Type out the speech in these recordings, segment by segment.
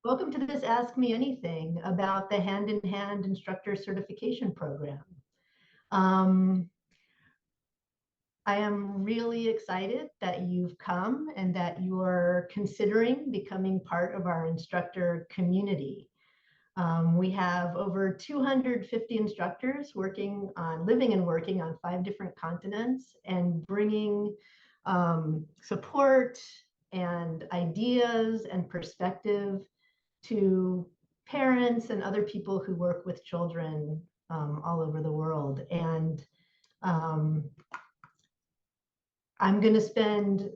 Welcome to this Ask Me Anything about the Hand in Hand Instructor Certification Program. Um, I am really excited that you've come and that you are considering becoming part of our instructor community. We have over 250 instructors living and working on 5 different continents and bringing support and ideas and perspective to parents and other people who work with children all over the world. And um, I'm going to spend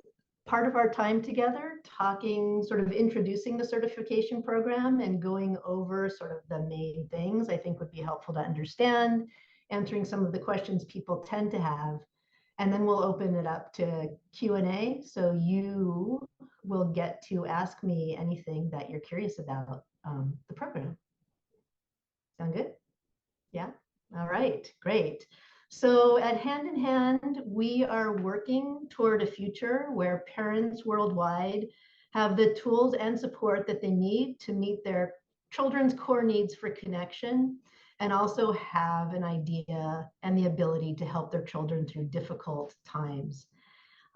part of our time together talking, sort of introducing the certification program and going over sort of the main things I think would be helpful to understand, answering some of the questions people tend to have. And then we'll open it up to Q&A. So you will get to ask me anything that you're curious about the program. Sound good? Yeah? All right, great. So at Hand in Hand, we are working toward a future where parents worldwide have the tools and support that they need to meet their children's core needs for connection, and also have an idea and the ability to help their children through difficult times.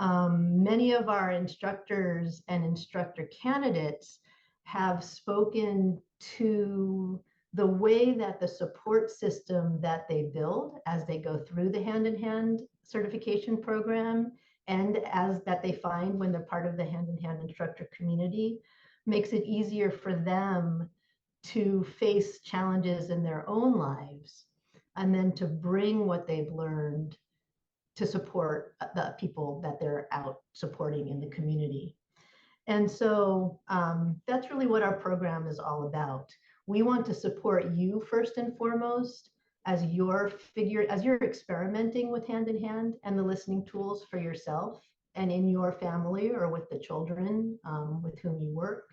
Many of our instructors and instructor candidates have spoken to the way that the support system that they build as they go through the Hand in Hand certification program, and as that they find when they're part of the Hand in Hand instructor community, makes it easier for them to face challenges in their own lives, and then to bring what they've learned to support the people that they're out supporting in the community. And so that's really what our program is all about. We want to support you first and foremost as you're experimenting with Hand in Hand and the listening tools for yourself and in your family or with the children with whom you work.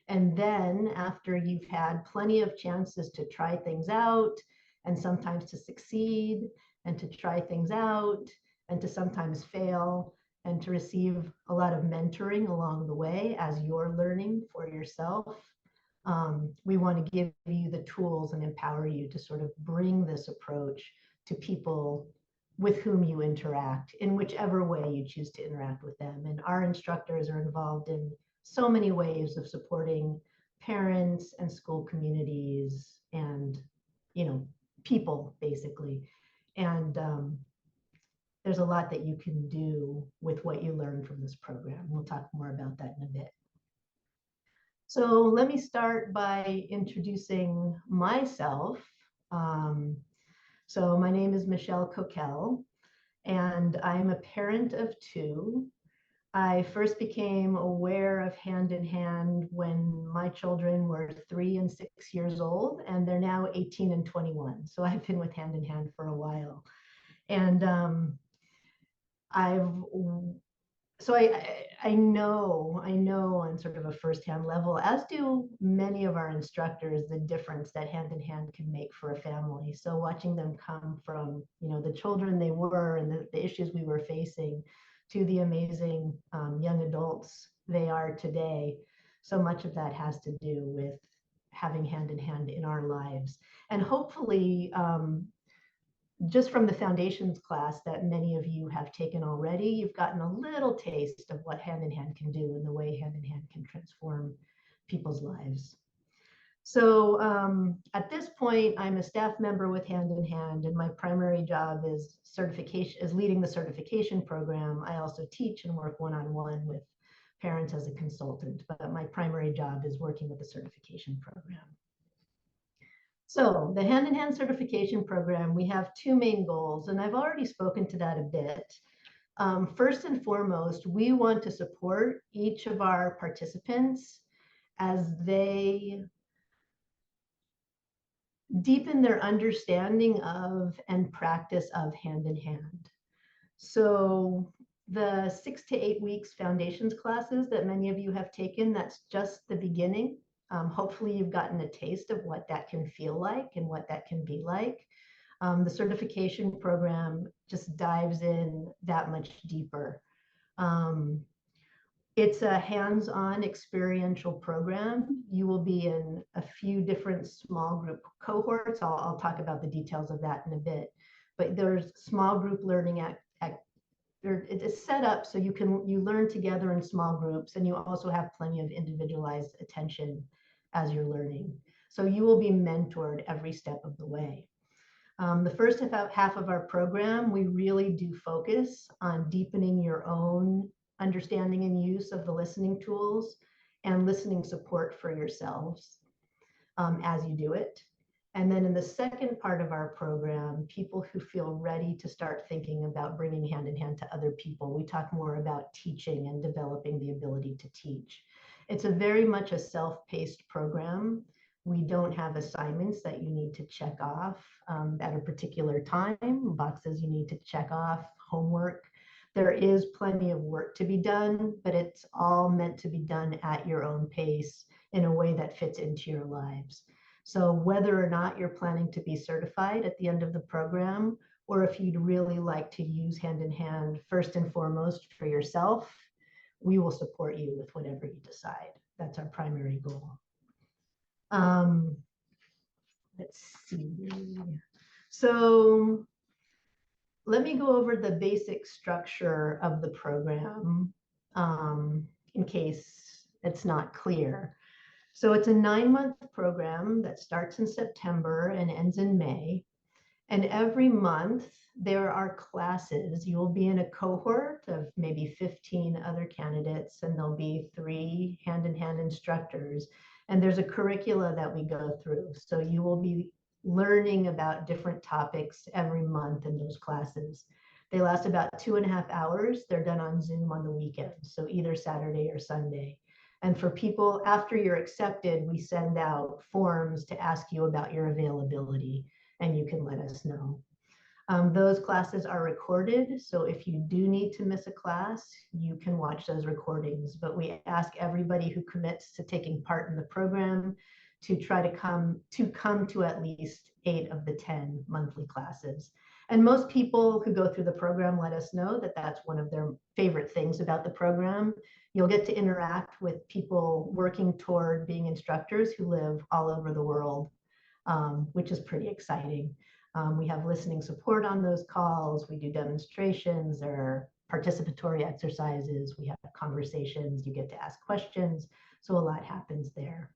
And then after you've had plenty of chances to try things out and sometimes to succeed and to try things out and to sometimes fail and to receive a lot of mentoring along the way as you're learning for yourself, we want to give you the tools and empower you to sort of bring this approach to people with whom you interact in whichever way you choose to interact with them. And our instructors are involved in so many ways of supporting parents and school communities and, people basically. And there's a lot that you can do with what you learn from this program. We'll talk more about that in a bit. So let me start by introducing myself. So my name is Michelle Kokel, and I'm a parent of 2. I first became aware of Hand in Hand when my children were 3 and 6 years old, and they're now 18 and 21. So I've been with Hand in Hand for a while. And I know on sort of a firsthand level, as do many of our instructors, the difference that Hand in Hand can make for a family. So watching them come from, the children they were and the issues we were facing to the amazing young adults they are today, so much of that has to do with having Hand in Hand in our lives. And hopefully, just from the foundations class that many of you have taken already, you've gotten a little taste of what Hand in Hand can do and the way Hand in Hand can transform people's lives. So at this point, I'm a staff member with Hand in Hand, and my primary job is leading the certification program. I also teach and work one-on-one with parents as a consultant, but my primary job is working with the certification program. So the Hand in Hand certification program, we have 2 main goals, and I've already spoken to that a bit. First and foremost, we want to support each of our participants as they deepen their understanding of and practice of Hand in Hand. So the 6 to 8 weeks foundations classes that many of you have taken, that's just the beginning. Hopefully you've gotten a taste of what that can feel like and what that can be like. The certification program just dives in that much deeper. It's a hands-on experiential program. You will be in a few different small group cohorts. I'll talk about the details of that in a bit. But there's small group learning it is set up so you learn together in small groups, and you also have plenty of individualized attention as you're learning. So you will be mentored every step of the way. The first half of our program, we really do focus on deepening your own understanding and use of the listening tools and listening support for yourselves as you do it. And then in the second part of our program, people who feel ready to start thinking about bringing hand in hand to other people, we talk more about teaching and developing the ability to teach. It's a very much a self-paced program. We don't have assignments that you need to check off at a particular time, boxes you need to check off, homework. There is plenty of work to be done, but it's all meant to be done at your own pace in a way that fits into your lives. So whether or not you're planning to be certified at the end of the program, or if you'd really like to use Hand in Hand first and foremost for yourself, we will support you with whatever you decide. That's our primary goal. Let's see. So let me go over the basic structure of the program in case it's not clear. So it's a 9-month program that starts in September and ends in May. And every month there are classes. You will be in a cohort of maybe 15 other candidates, and there'll be 3 hand-in-hand instructors. And there's a curricula that we go through. So you will be learning about different topics every month in those classes. They last about 2.5 hours. They're done on Zoom on the weekends, so either Saturday or Sunday. And for people, after you're accepted, we send out forms to ask you about your availability, and you can let us know. Those classes are recorded, so if you do need to miss a class, you can watch those recordings. But we ask everybody who commits to taking part in the program to try to come to at least 8 of the 10 monthly classes. And most people who go through the program let us know that that's one of their favorite things about the program. You'll get to interact with people working toward being instructors who live all over the world, which is pretty exciting. We have listening support on those calls. We do demonstrations. There are participatory exercises. We have conversations. You get to ask questions. So a lot happens there.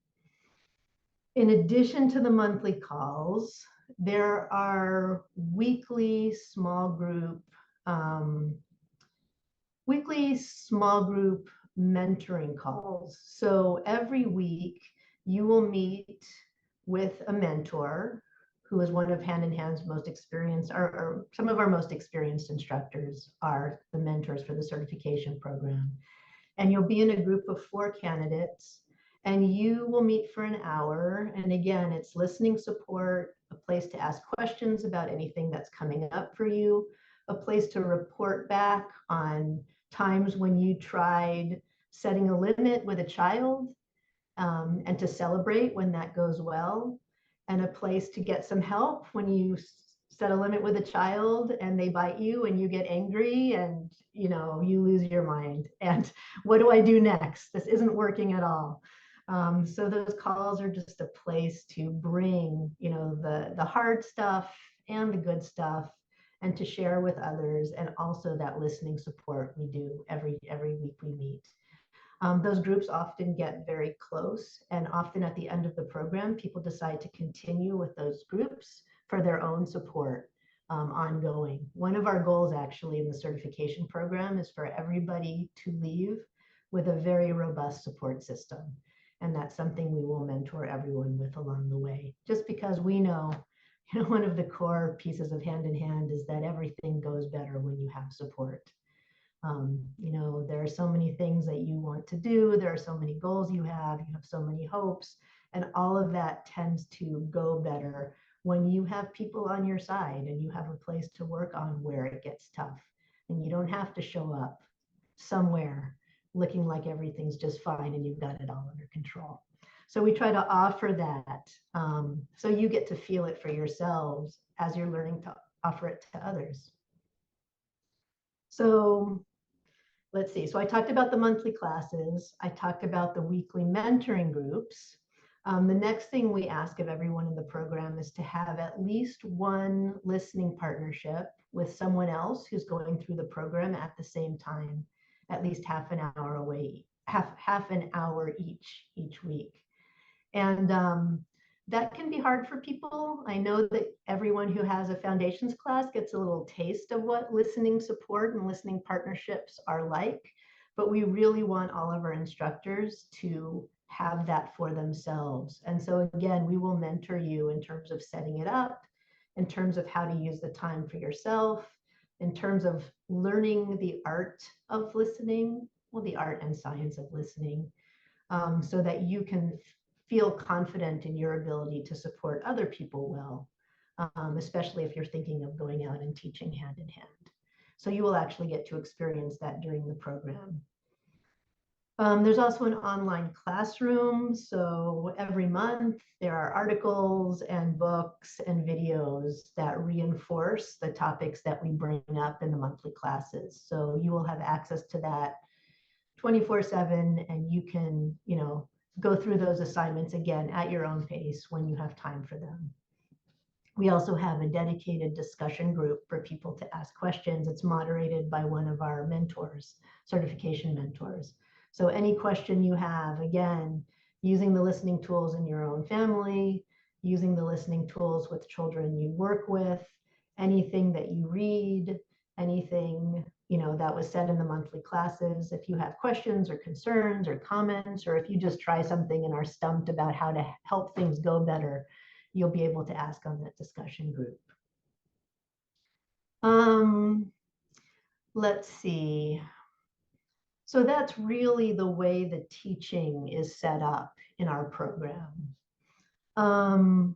In addition to the monthly calls, there are weekly small group mentoring calls. So every week you will meet with a mentor who is one of Hand in Hand's most experienced, or some of our most experienced instructors are the mentors for the certification program. And you'll be in a group of 4 candidates, and you will meet for an hour. And again, it's listening support, a place to ask questions about anything that's coming up for you, a place to report back on times when you tried setting a limit with a child, and to celebrate when that goes well, and a place to get some help when you set a limit with a child and they bite you and you get angry and you lose your mind and what do I do next? This isn't working at all. So those calls are just a place to bring the hard stuff and the good stuff, and to share with others, and also that listening support we do every week we meet. Those groups often get very close, and often at the end of the program, people decide to continue with those groups for their own support ongoing. One of our goals actually in the certification program is for everybody to leave with a very robust support system. And that's something we will mentor everyone with along the way, just because we know, one of the core pieces of Hand in Hand is that everything goes better when you have support. There are so many things that you want to do. There are so many goals you have so many hopes, and all of that tends to go better when you have people on your side and you have a place to work on where it gets tough, and you don't have to show up somewhere looking like everything's just fine and you've got it all under control. So we try to offer that, so you get to feel it for yourselves as you're learning to offer it to others. So let's see. So I talked about the monthly classes. I talked about the weekly mentoring groups. The next thing we ask of everyone in the program is to have at least one listening partnership with someone else who's going through the program at the same time, at least half an hour away, half an hour each week. And that can be hard for people. I know that everyone who has a foundations class gets a little taste of what listening support and listening partnerships are like, but we really want all of our instructors to have that for themselves. And so again, we will mentor you in terms of setting it up, in terms of how to use the time for yourself, in terms of learning the art of listening, well, the art and science of listening, so that you can feel confident in your ability to support other people well, especially if you're thinking of going out and teaching hand in hand. So you will actually get to experience that during the program. There's also an online classroom. So every month there are articles and books and videos that reinforce the topics that we bring up in the monthly classes. So you will have access to that 24/7, and you can, go through those assignments again at your own pace when you have time for them. We also have a dedicated discussion group for people to ask questions. It's moderated by one of our mentors, certification mentors. So any question you have, again, using the listening tools in your own family, using the listening tools with children you work with, anything that you read, anything that was said in the monthly classes. If you have questions or concerns or comments, or if you just try something and are stumped about how to help things go better, you'll be able to ask on that discussion group. Let's see. So that's really the way the teaching is set up in our program. I'm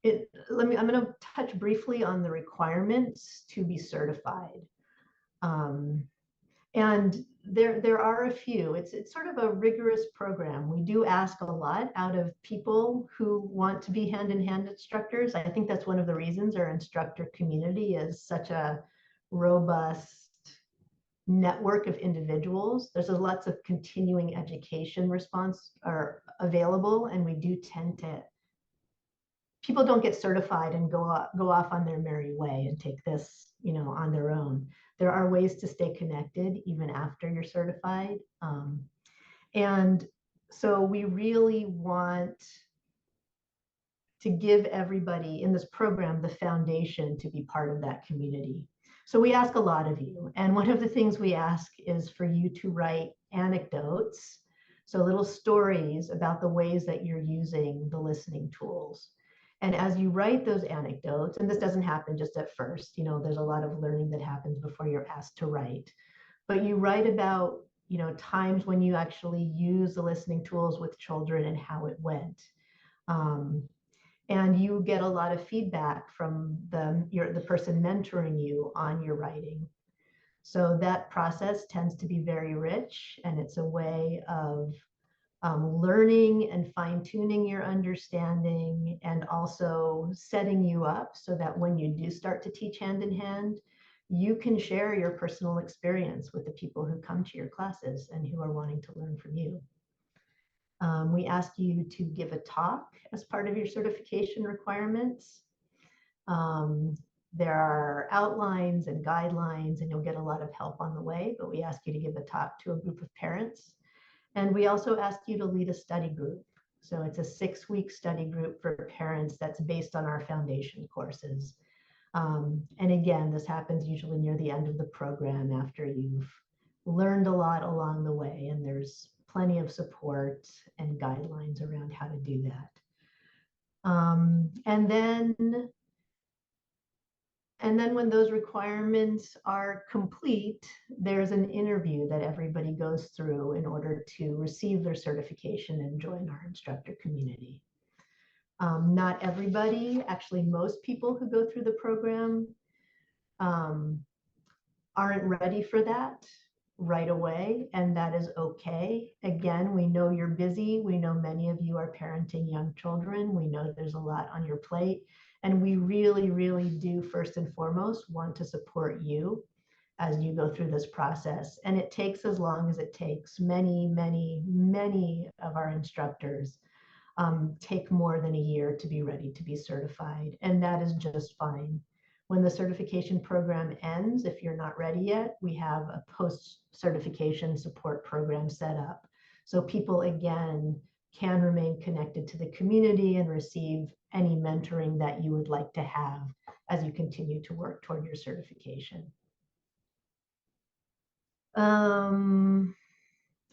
going to touch briefly on the requirements to be certified. And there are a few. It's sort of a rigorous program. We do ask a lot out of people who want to be hand-in-hand instructors. I think that's one of the reasons our instructor community is such a robust network of individuals. There's lots of continuing education response are available, and we do tend to, people don't get certified and go off on their merry way and take this, on their own. There are ways to stay connected even after you're certified. And so we really want to give everybody in this program the foundation to be part of that community. So we ask a lot of you. And one of the things we ask is for you to write anecdotes, so little stories about the ways that you're using the listening tools. And as you write those anecdotes, and this doesn't happen just at first, there's a lot of learning that happens before you're asked to write, but you write about, times when you actually use the listening tools with children and how it went. And you get a lot of feedback from the person mentoring you on your writing. So that process tends to be very rich, and it's a way of learning and fine-tuning your understanding, and also setting you up so that when you do start to teach hand in hand, you can share your personal experience with the people who come to your classes and who are wanting to learn from you. We ask you to give a talk as part of your certification requirements. There are outlines and guidelines, and you'll get a lot of help on the way, but we ask you to give a talk to a group of parents. And we also ask you to lead a study group. So it's a 6-week study group for parents that's based on our foundation courses. And again, this happens usually near the end of the program after you've learned a lot along the way, and there's plenty of support and guidelines around how to do that. And then when those requirements are complete, there's an interview that everybody goes through in order to receive their certification and join our instructor community. Not everybody, actually most people who go through the program aren't ready for that right away, and that is okay. Again, we know you're busy. We know many of you are parenting young children. We know there's a lot on your plate, and we really, really do first and foremost want to support you as you go through this process. And it takes as long as it takes. Many of our instructors take more than a year to be ready to be certified, and that is just fine. When the certification program ends, if you're not ready yet, we have a post-certification support program set up. So people, again, can remain connected to the community and receive any mentoring that you would like to have as you continue to work toward your certification.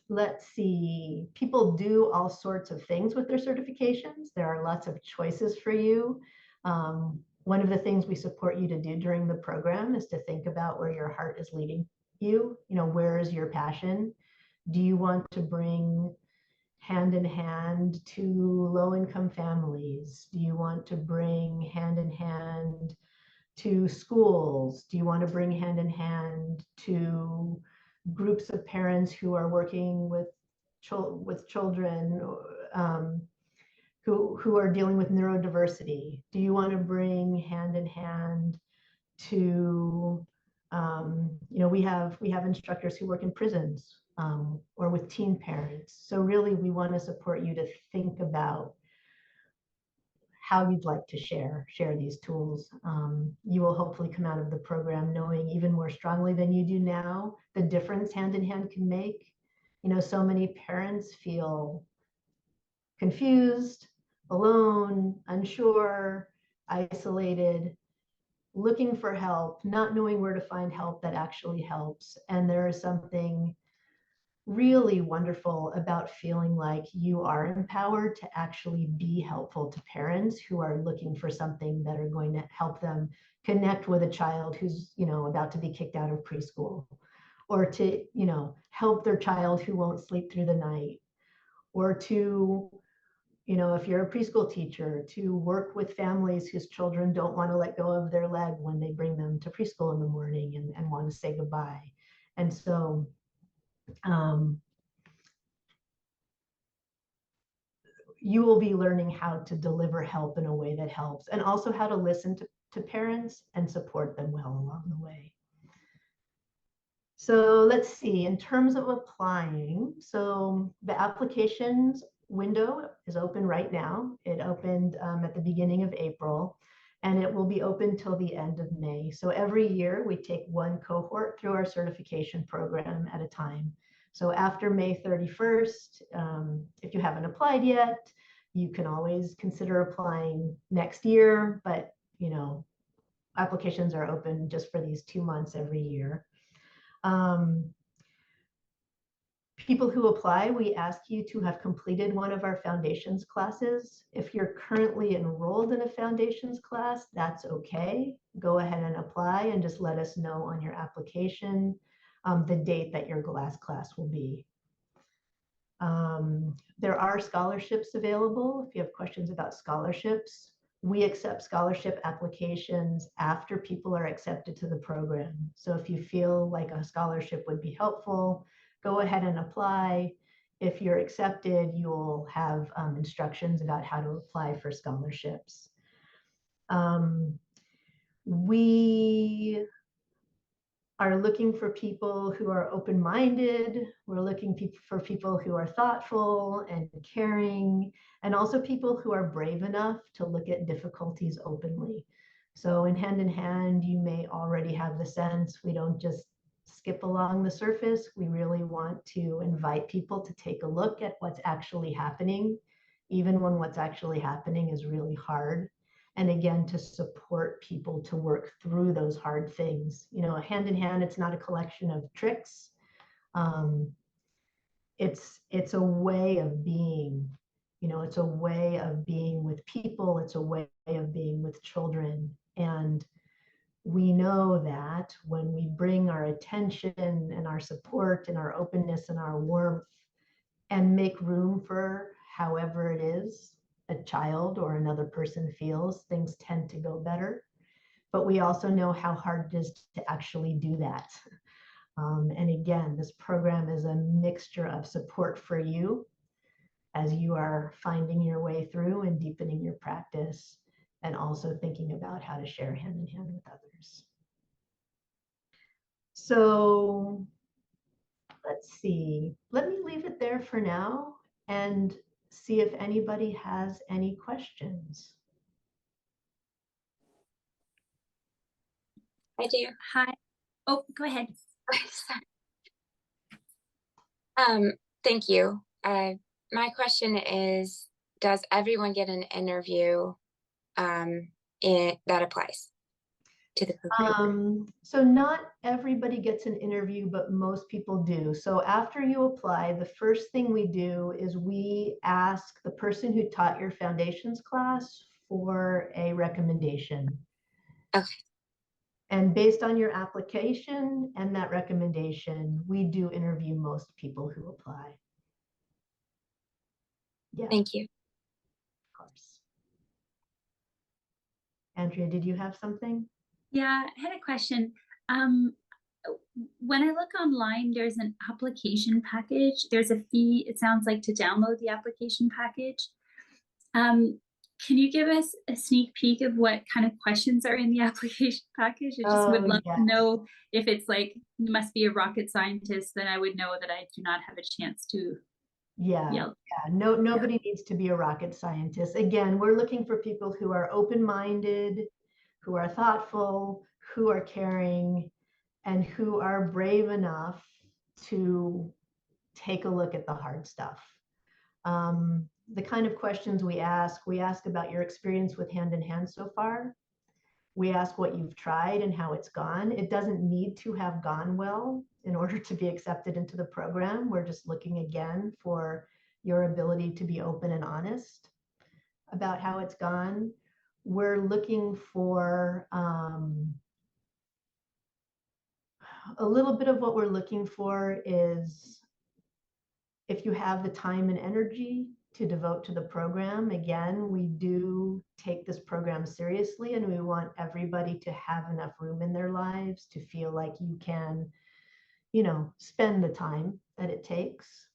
Let's see, people do all sorts of things with their certifications. There are lots of choices for you. One of the things we support you to do during the program is to think about where your heart is leading you. You know, where is your passion? Do you want to bring hand in hand to low-income families? Do you want to bring hand in hand to schools? Do you want to bring hand in hand to groups of parents who are working with children who are dealing with neurodiversity? Do you want to bring hand in hand to we have instructors who work in prisons or with teen parents. So really, we want to support you to think about how you'd like to share these tools. You will hopefully come out of the program knowing even more strongly than you do now the difference hand in hand can make. You know, so many parents feel confused, alone, unsure, isolated, looking for help, not knowing where to find help that actually helps. And there is something really wonderful about feeling like you are empowered to actually be helpful to parents who are looking for something that are going to help them connect with a child who's, you know, about to be kicked out of preschool, or to, you know, help their child who won't sleep through the night, or to, you know, if you're a preschool teacher, to work with families whose children don't want to let go of their leg when they bring them to preschool in the morning and want to say goodbye. And so you will be learning how to deliver help in a way that helps, and also how to listen to parents and support them well along the way. So let's see, in terms of applying, so the applications window is open right now. It opened at the beginning of April, and it will be open till the end of May. So every year we take one cohort through our certification program at a time. So after May 31st, if you haven't applied yet, you can always consider applying next year, but you know, applications are open just for these 2 months every year. People who apply, we ask you to have completed one of our foundations classes. If you're currently enrolled in a foundations class, that's okay. Go ahead and apply and just let us know on your application the date that your last class will be. There are scholarships available. If you have questions about scholarships, we accept scholarship applications after people are accepted to the program. So if you feel like a scholarship would be helpful, go ahead and apply. If you're accepted, you'll have instructions about how to apply for scholarships. We are looking for people who are open-minded. We're looking for people who are thoughtful and caring, and also people who are brave enough to look at difficulties openly. So in Hand, you may already have the sense we don't just skip along the surface. We really want to invite people to take a look at what's actually happening, even when what's actually happening is really hard. And again, to support people to work through those hard things. You know, Hand, it's not a collection of tricks. It's a way of being. You know, it's a way of being with people. It's a way of being with children. And we know that when we bring our attention and our support and our openness and our warmth and make room for however it is a child or another person feels, things tend to go better. But we also know how hard it is to actually do that. And again, this program is a mixture of support for you as you are finding your way through and deepening your practice, and also thinking about how to share hand in hand with others. So let's see. Let me leave it there for now and see if anybody has any questions. I do. Hi. Oh, go ahead. Thank you. My question is, does everyone get an interview that applies to the program? So not everybody gets an interview, but most people do. So after you apply, the first thing we do is we ask the person who taught your foundations class for a recommendation. Okay. And based on your application and that recommendation, we do interview most people who apply. Yeah. Thank you. Of course. Andrea, did you have something? Yeah, I had a question. When I look online, there's an application package. There's a fee, it sounds like, to download the application package. Can you give us a sneak peek of what kind of questions are in the application package? I just would love to know if it's like, must be a rocket scientist, then I would know that I do not have a chance to. Nobody needs to be a rocket scientist. Again, we're looking for people who are open-minded, who are thoughtful, who are caring, and who are brave enough to take a look at the hard stuff. The kind of questions we ask about your experience with Hand in Hand so far. We ask what you've tried and how it's gone. It doesn't need to have gone well in order to be accepted into the program. We're just looking again for your ability to be open and honest about how it's gone. We're looking for a little bit of what we're looking for is if you have the time and energy to devote to the program. Again, we do take this program seriously, and we want everybody to have enough room in their lives to feel like you can, spend the time that it takes.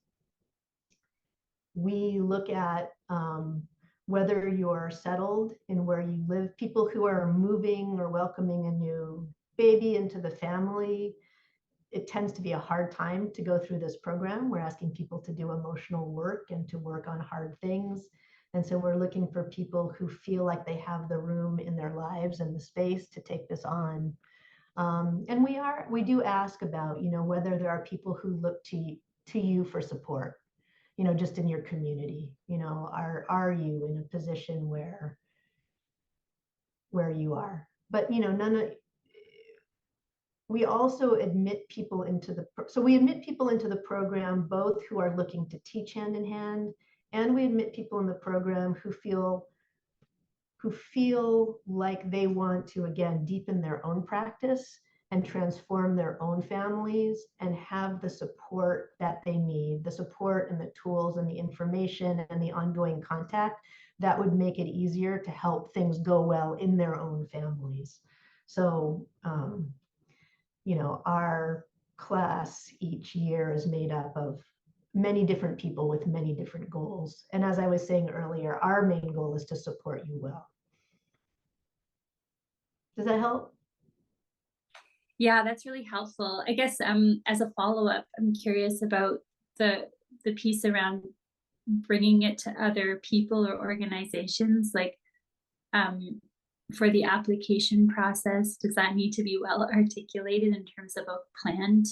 We look at whether you're settled in where you live. People who are moving or welcoming a new baby into the family, it tends to be a hard time to go through this program. We're asking people to do emotional work and to work on hard things. And so we're looking for people who feel like they have the room in their lives and the space to take this on. And we do ask about, whether there are people who look to you for support, just in your community. Are you in a position where you are? But, we also admit people into the program, both who are looking to teach Hand in Hand, and we admit people in the program who feel like they want to, again, deepen their own practice and transform their own families and have the support that they need, the support and the tools and the information and the ongoing contact that would make it easier to help things go well in their own families. So, our class each year is made up of many different people with many different goals. And as I was saying earlier, our main goal is to support you well. Does that help? Yeah, that's really helpful. I guess as a follow-up, I'm curious about the piece around bringing it to other people or organizations, like for the application process. Does that need to be well articulated in terms of a plan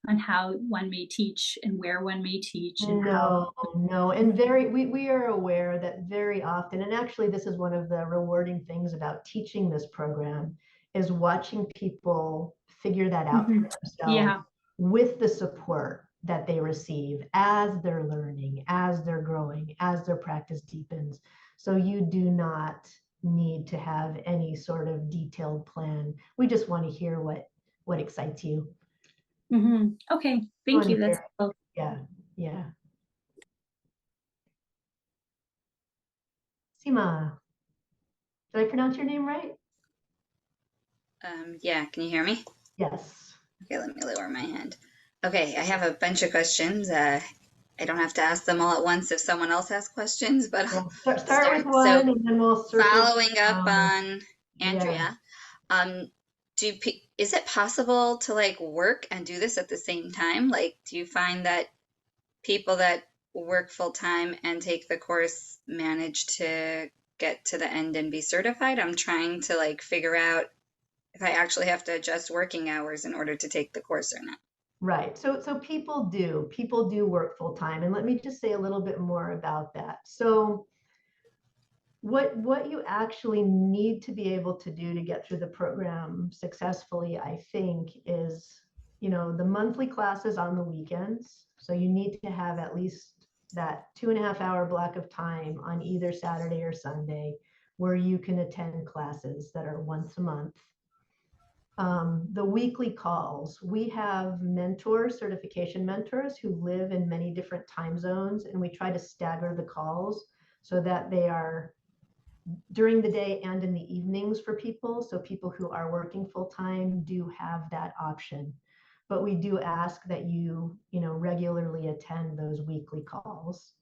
on how one may teach and where one may teach? And No. And we are aware that very often, and actually this is one of the rewarding things about teaching this program, is watching people figure that out for themselves with the support that they receive as they're learning, as they're growing, as their practice deepens. So you do not need to have any sort of detailed plan. We just want to hear what excites you. Okay, thank you. That's helpful. Yeah. Seema, did I pronounce your name right? Yeah, can you hear me? Yes. Okay, let me lower my hand. Okay, I have a bunch of questions. I don't have to ask them all at once if someone else has questions, but we'll start with one, and then we'll following up on Andrea. is it possible to like work and do this at the same time? Like, do you find that people that work full time and take the course manage to get to the end and be certified? I'm trying to like figure out if I actually have to adjust working hours in order to take the course or not. Right. So people do work full time. And let me just say a little bit more about that. So what you actually need to be able to do to get through the program successfully, I think, is, the monthly classes on the weekends. So you need to have at least that 2.5 hour block of time on either Saturday or Sunday where you can attend classes that are once a month. The weekly calls, we have certification mentors who live in many different time zones, and we try to stagger the calls so that they are during the day and in the evenings for people. So people who are working full time do have that option. But we do ask that you regularly attend those weekly calls.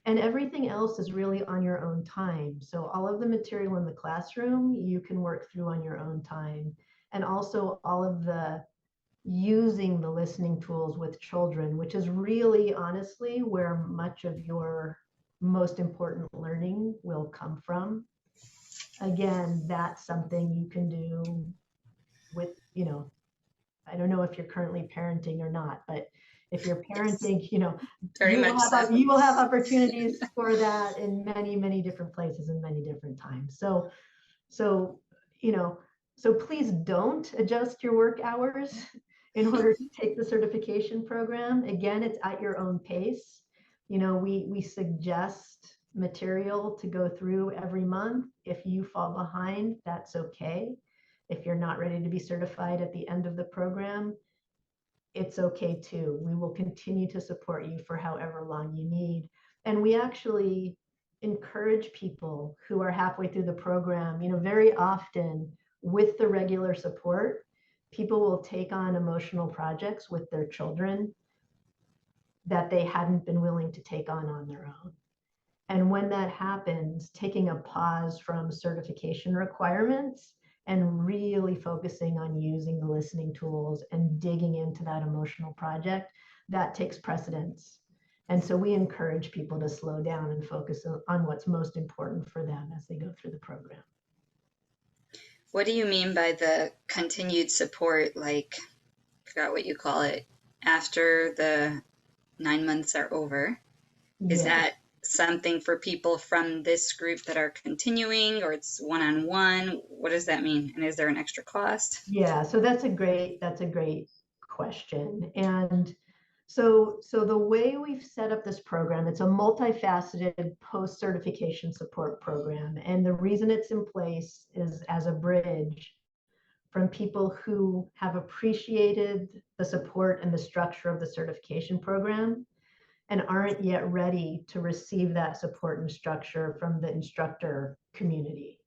And everything else is really on your own time. So all of the material in the classroom, you can work through on your own time. And also all of the using the listening tools with children, which is really honestly where much of your most important learning will come from. Again, that's something you can do with, I don't know if you're currently parenting or not, but if you're parenting, Very much so. you will have opportunities for that in many, many different places and many different times. So please don't adjust your work hours in order to take the certification program. Again, it's at your own pace. We suggest material to go through every month. If you fall behind, that's okay. If you're not ready to be certified at the end of the program, it's okay too. We will continue to support you for however long you need. And we actually encourage people who are halfway through the program, very often with the regular support, people will take on emotional projects with their children that they hadn't been willing to take on their own. And when that happens, taking a pause from certification requirements and really focusing on using the listening tools and digging into that emotional project, that takes precedence. And so we encourage people to slow down and focus on what's most important for them as they go through the program. What do you mean by the continued support? Like, I forgot what you call it, after the 9 months are over? Is that something for people from this group that are continuing, or it's one-on-one? What does that mean? And is there an extra cost? Yeah, so that's a great question. And so the way we've set up this program, it's a multifaceted post-certification support program. And the reason it's in place is as a bridge from people who have appreciated the support and the structure of the certification program and aren't yet ready to receive that support and structure from the instructor community.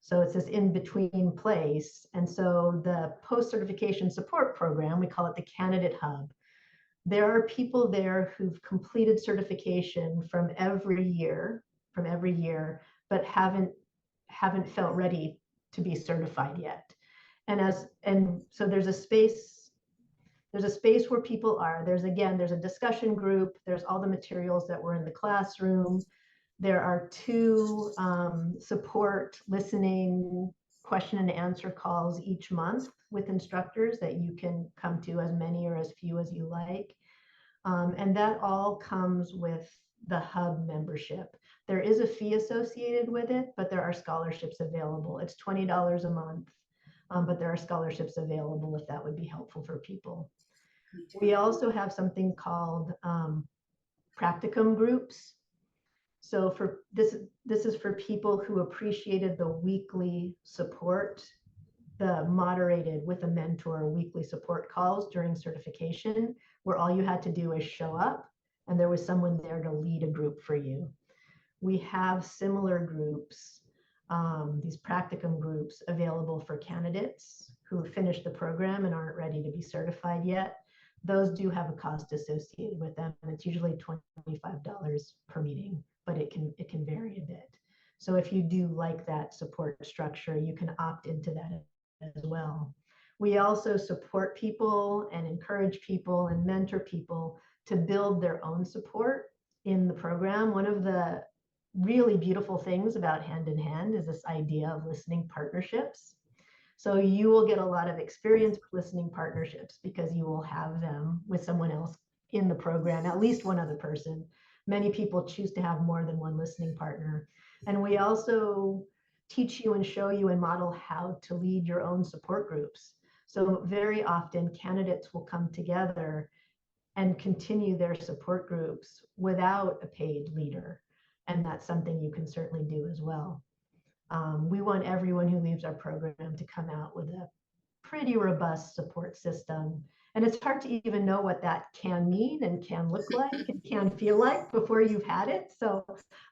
So it's this in-between place. And so the post-certification support program, we call it the Candidate Hub. There are people there who've completed certification from every year, but haven't felt ready to be certified yet. And so there's a space where people are. There's a discussion group. There's all the materials that were in the classroom. There are 2 support listening question and answer calls each month with instructors that you can come to, as many or as few as you like. And that all comes with the hub membership. There is a fee associated with it, but there are scholarships available. It's $20 a month, but there are scholarships available if that would be helpful for people. We also have something called practicum groups. So for this is for people who appreciated the weekly support, the moderated with a mentor weekly support calls during certification, where all you had to do is show up and there was someone there to lead a group for you. We have similar groups, these practicum groups, available for candidates who have finished the program and aren't ready to be certified yet. Those do have a cost associated with them, and it's usually $25 per meeting, but it can vary a bit. So if you do like that support structure, you can opt into that as well. We also support people and encourage people and mentor people to build their own support in the program. One of the really beautiful things about Hand in Hand is this idea of listening partnerships. So you will get a lot of experience with listening partnerships because you will have them with someone else in the program, at least one other person. Many people choose to have more than one listening partner. And we also teach you and show you and model how to lead your own support groups. So very often candidates will come together and continue their support groups without a paid leader. And that's something you can certainly do as well. We want everyone who leaves our program to come out with a pretty robust support system. And it's hard to even know what that can mean and can look like and can feel like before you've had it. So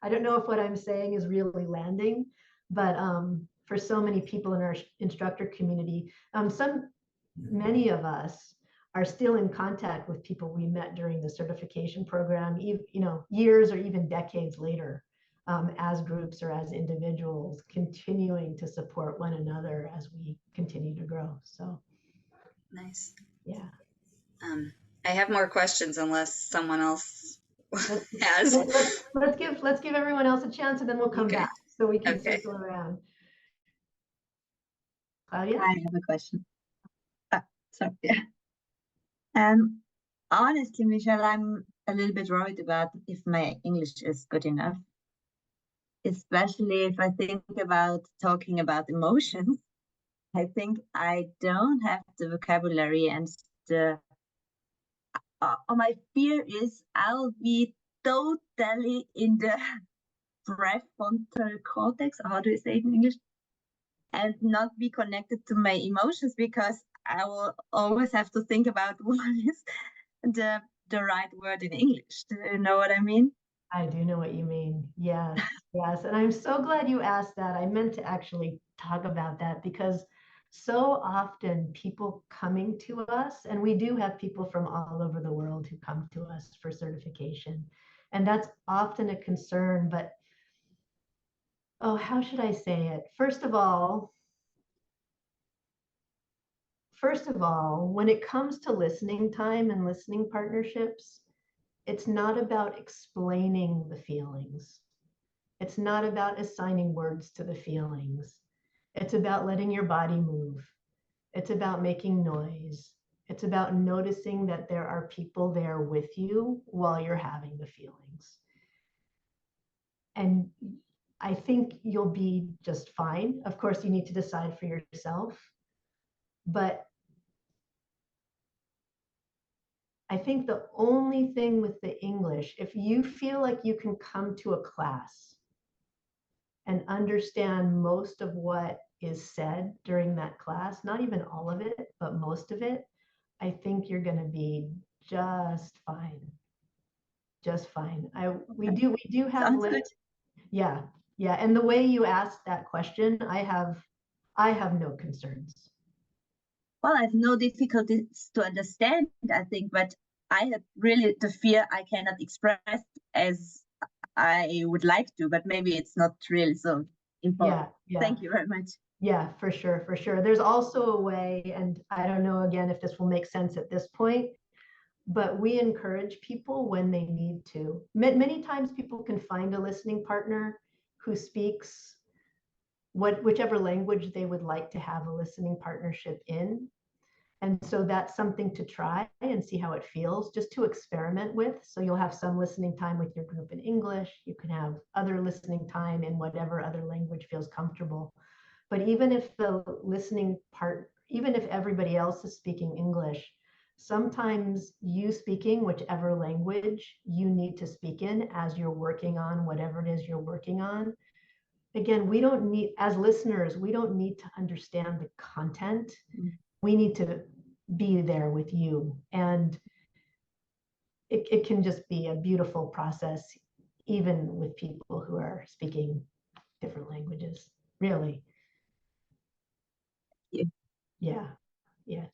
I don't know if what I'm saying is really landing, but for so many people in our instructor community, many of us are still in contact with people we met during the certification program, years or even decades later, as groups or as individuals, continuing to support one another as we continue to grow. So nice. Yeah. I have more questions unless someone else has. Let's give everyone else a chance, and then we'll come back so we can circle around. Claudia? I have a question. Sorry. Honestly, Michelle, I'm a little bit worried about if my English is good enough, especially if I think about talking about emotions. I think I don't have the vocabulary, and my fear is I'll be totally in the prefrontal cortex, or how do you say it in English, and not be connected to my emotions, because I will always have to think about what is the right word in English. Do you know what I mean? I do know what you mean. Yes, yes. And I'm so glad you asked that. I meant to actually talk about that, because so often people coming to us, and we do have people from all over the world who come to us for certification, and that's often a concern. But oh, how should I say it? First of all, when it comes to listening time and listening partnerships, it's not about explaining the feelings. It's not about assigning words to the feelings. It's about letting your body move. It's about making noise. It's about noticing that there are people there with you while you're having the feelings. And I think you'll be just fine. Of course, you need to decide for yourself. But I think the only thing with the English, if you feel like you can come to a class and understand most of what is said during that class, not even all of it, but most of it, I think you're going to be just fine. Just fine. We do have yeah. And the way you asked that question, I have no concerns. Well, I have no difficulties to understand, I think, but I have really the fear I cannot express as I would like to, but maybe it's not really so important. Yeah. Thank you very much. Yeah, for sure. There's also a way, and I don't know, again, if this will make sense at this point, but we encourage people when they need to. Many times people can find a listening partner who speaks whichever language they would like to have a listening partnership in. And so that's something to try and see how it feels, just to experiment with. So you'll have some listening time with your group in English. You can have other listening time in whatever other language feels comfortable. But even if even if everybody else is speaking English, sometimes you speaking whichever language you need to speak in as you're working on whatever it is you're working on. Again, we don't need, as listeners, we don't need to understand the content. We need to be there with you. And it can just be a beautiful process, even with people who are speaking different languages, really. Yeah.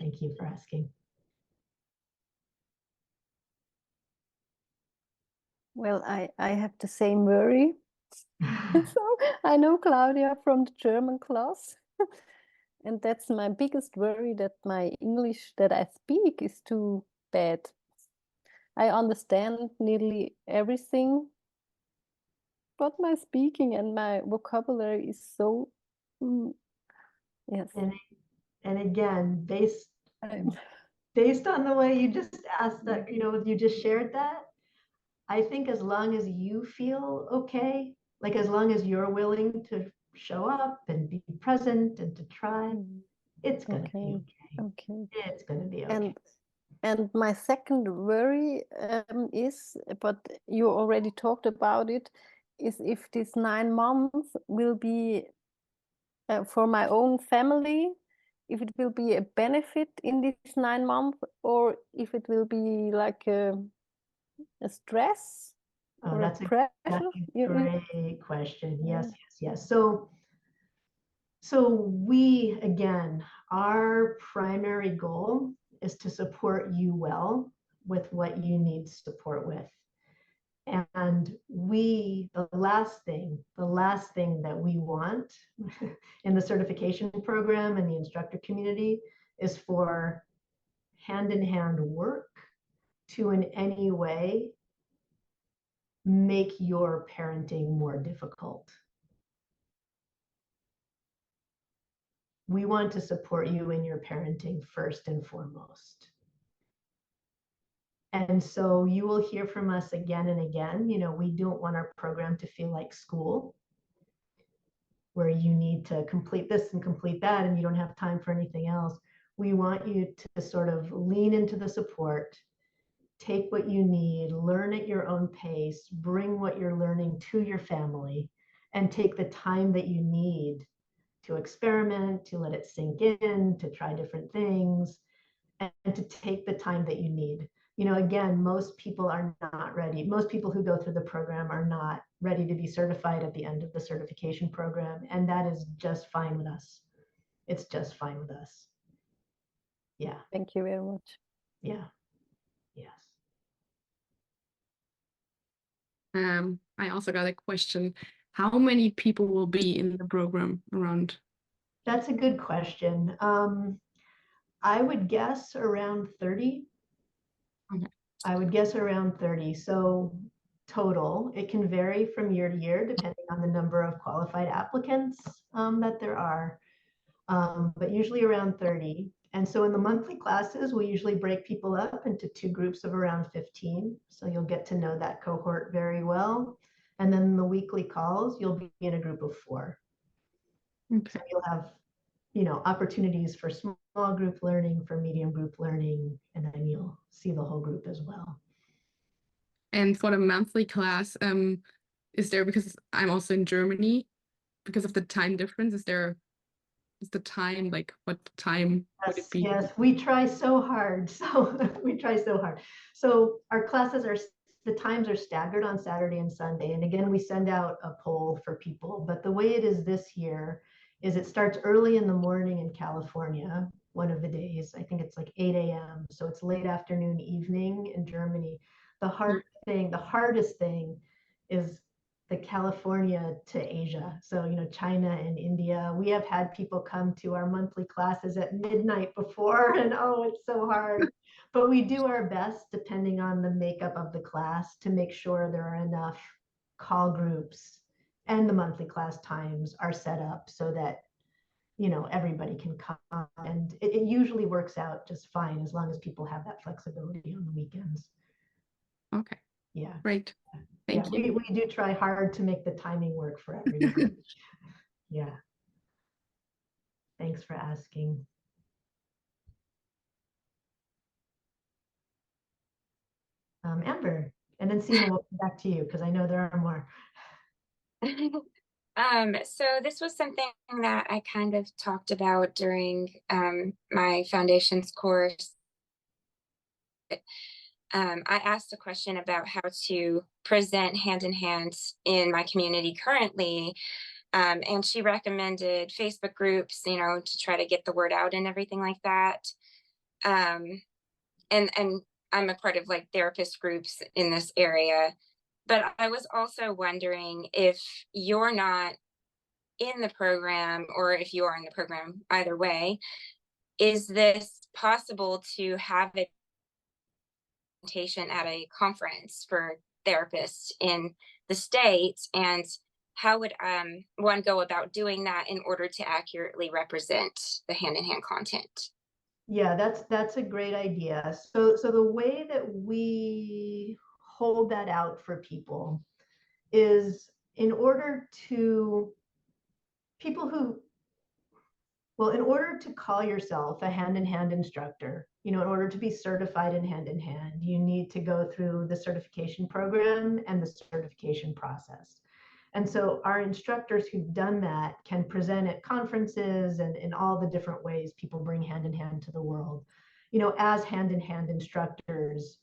Thank you for asking. Well, I have the same worry. So I know Claudia from the German class. And that's my biggest worry, that my English that I speak is too bad. I understand nearly everything, but my speaking and my vocabulary is so, yes. And again, based I'm- on the way you just asked that, you just shared that, I think as long as you feel okay, like as long as you're willing to show up and be present and to try, it's going to be okay. Okay. It's going to be okay. And my second worry is, but you already talked about it, is if this 9 months will be for my own family, if it will be a benefit in this 9 months, or if it will be like a stress or That's a pressure. a great question. Yeah. Yes. So we, again, our primary goal is to support you well with what you need support with. And the last thing that we want in the certification program and the instructor community is for hand-in-hand work to in any way make your parenting more difficult. We want to support you in your parenting first and foremost. And so you will hear from us again and again. We don't want our program to feel like school, where you need to complete this and complete that and you don't have time for anything else. We want you to sort of lean into the support, take what you need, learn at your own pace, bring what you're learning to your family, and take the time that you need to experiment, to let it sink in, to try different things, and to take the time that you need. Again, most people are not ready. Most people who go through the program are not ready to be certified at the end of the certification program, and that is just fine with us. It's just fine with us. Yeah. Thank you very much. Yeah. Yes. I also got a question. How many people will be in the program around? That's a good question. I would guess around 30. Okay. I would guess around 30. So total, it can vary from year to year depending on the number of qualified applicants that there are, but usually around 30. And so in the monthly classes, we usually break people up into 2 groups of around 15. So you'll get to know that cohort very well. And then the weekly calls, you'll be in a group of 4. Okay. So you'll have, opportunities for small group learning, for medium group learning, and then you'll see the whole group as well. And for the monthly class, is there, because I'm also in Germany, because of the time difference, is the time, like what time would it be? Yes, we try so hard. So we try so hard. So our classes the times are staggered on Saturday and Sunday. And again, we send out a poll for people. But the way it is this year is it starts early in the morning in California, one of the days. I think it's like 8 a.m. So it's late afternoon, evening in Germany. The hardest thing is the California to Asia. So, China and India, we have had people come to our monthly classes at midnight before, and oh, it's so hard. But we do our best, depending on the makeup of the class, to make sure there are enough call groups and the monthly class times are set up so that, everybody can come. And it usually works out just fine as long as people have that flexibility on the weekends. Okay. Yeah. Great. Thank you. We do try hard to make the timing work for everyone. Yeah. Thanks for asking. Amber, and then Seema will come back to you because I know there are more. So this was something that I kind of talked about during my foundations course. I asked a question about how to present hand in hand in my community currently. And she recommended Facebook groups, to try to get the word out and everything like that. And I'm a part of like therapist groups in this area. But I was also wondering if you're not in the program, or if you are in the program, either way, is this possible to have a presentation at a conference for therapists in the States? And how would one go about doing that in order to accurately represent the hand-in-hand content? Yeah, that's a great idea. So the way that we hold that out for people is in order to people who, well, in order to call yourself a hand-in-hand instructor, in order to be certified in hand-in-hand, you need to go through the certification program and the certification process. And so our instructors who've done that can present at conferences and in all the different ways people bring hand-in-hand to the world, as hand-in-hand instructors,